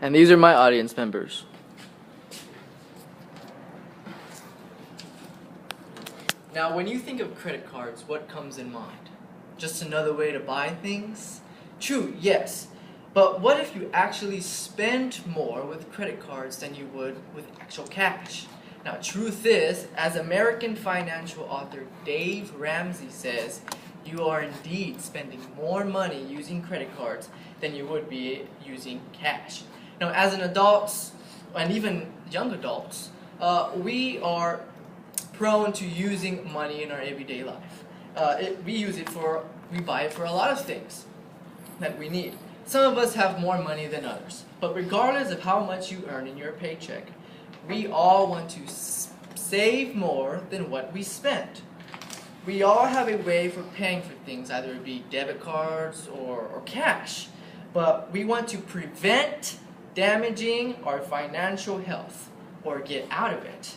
And these are my audience members. Now, when you think of credit cards, what comes in mind? Just another way to buy things? True, yes. But what if you actually spend more with credit cards than you would with actual cash? Now, truth is, as American financial author Dave Ramsey says, you are indeed spending more money using credit cards than you would be using cash. Now, as an adults, and even young adults, we are prone to using money in our everyday life. We buy it for a lot of things that we need. Some of us have more money than others, but regardless of how much you earn in your paycheck, we all want to save more than what we spend. We all have a way for paying for things, either it be debit cards or cash, but we want to prevent damaging our financial health or get out of it.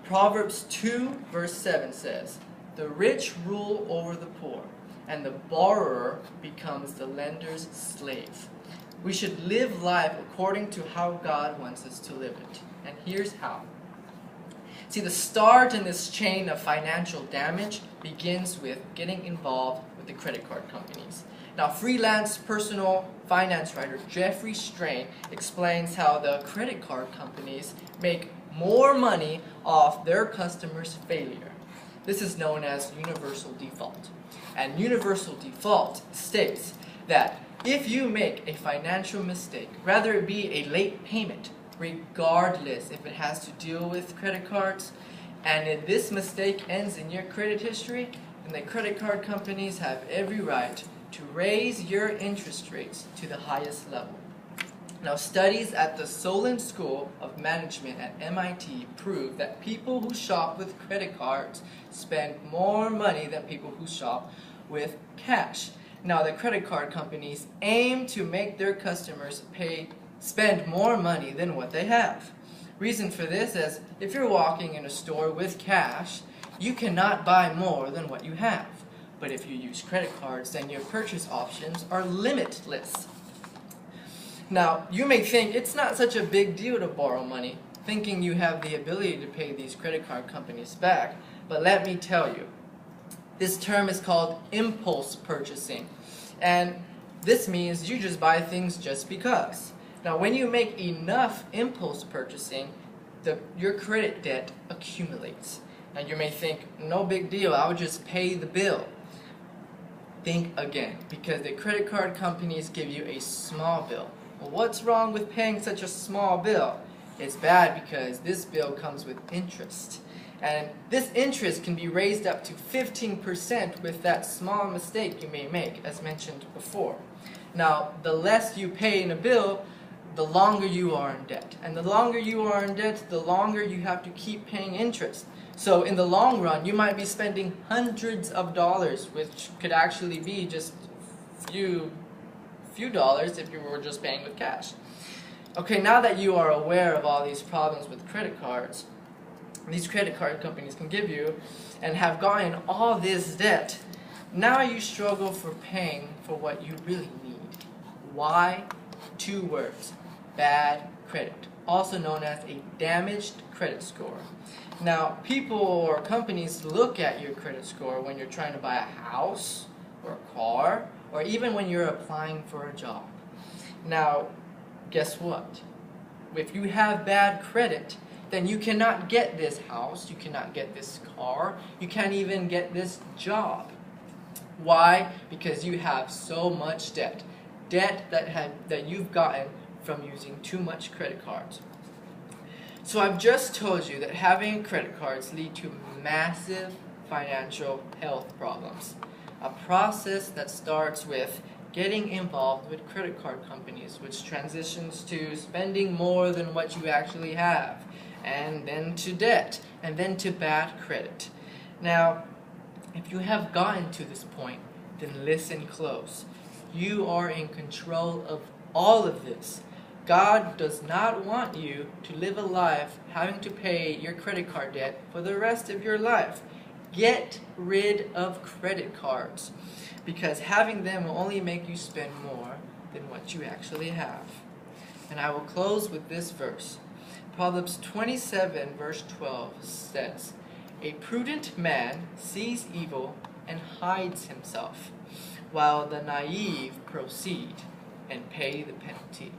Proverbs 2 verse 7 says, "The rich rule over the poor, and the borrower becomes the lender's slave." We should live life according to how God wants us to live it. And here's how. See, the start in this chain of financial damage begins with getting involved with the credit card companies. Now, freelance personal finance writer Jeffrey Strain explains how the credit card companies make more money off their customers' failure. This is known as universal default. And universal default states that if you make a financial mistake, whether it be a late payment, regardless if it has to deal with credit cards, and if this mistake ends in your credit history, then the credit card companies have every right to raise your interest rates to the highest level. Now, studies at the Solon School of Management at MIT prove that people who shop with credit cards spend more money than people who shop with cash. Now, the credit card companies aim to make their customers spend more money than what they have. Reason for this is, if you're walking in a store with cash, you cannot buy more than what you have. But if you use credit cards, then your purchase options are limitless. Now, you may think it's not such a big deal to borrow money, thinking you have the ability to pay these credit card companies back, but let me tell you, this term is called impulse purchasing, and this means you just buy things just because. Now, when you make enough impulse purchasing, your credit debt accumulates. Now, you may think, no big deal, I would just pay the bill. Think again, because the credit card companies give you a small bill. Well, what's wrong with paying such a small bill? It's bad because this bill comes with interest. And this interest can be raised up to 15% with that small mistake you may make, as mentioned before. Now, the less you pay in a bill, the longer you are in debt. And the longer you are in debt, the longer you have to keep paying interest. So in the long run, you might be spending hundreds of dollars, which could actually be just few dollars if you were just paying with cash. Okay, now that you are aware of all these problems with credit cards, these credit card companies can give you, and have gotten all this debt, now you struggle for paying for what you really need. Why? 2 words: bad credit, also known as a damaged credit score. Now, people or companies look at your credit score when you're trying to buy a house or a car, or even when you're applying for a job. Now, guess what? If you have bad credit, then you cannot get this house, you cannot get this car, you can't even get this job. Why? Because you have so much debt. Debt that you've gotten from using too much credit cards. So I've just told you that having credit cards lead to massive financial health problems. A process that starts with getting involved with credit card companies, which transitions to spending more than what you actually have, and then to debt, and then to bad credit. Now, if you have gotten to this point, then listen close. You are in control of all of this. God does not want you to live a life having to pay your credit card debt for the rest of your life. Get rid of credit cards, because having them will only make you spend more than what you actually have. And I will close with this verse. Proverbs 27 verse 12 says, "A prudent man sees evil and hides himself, while the naive proceed and pay the penalty."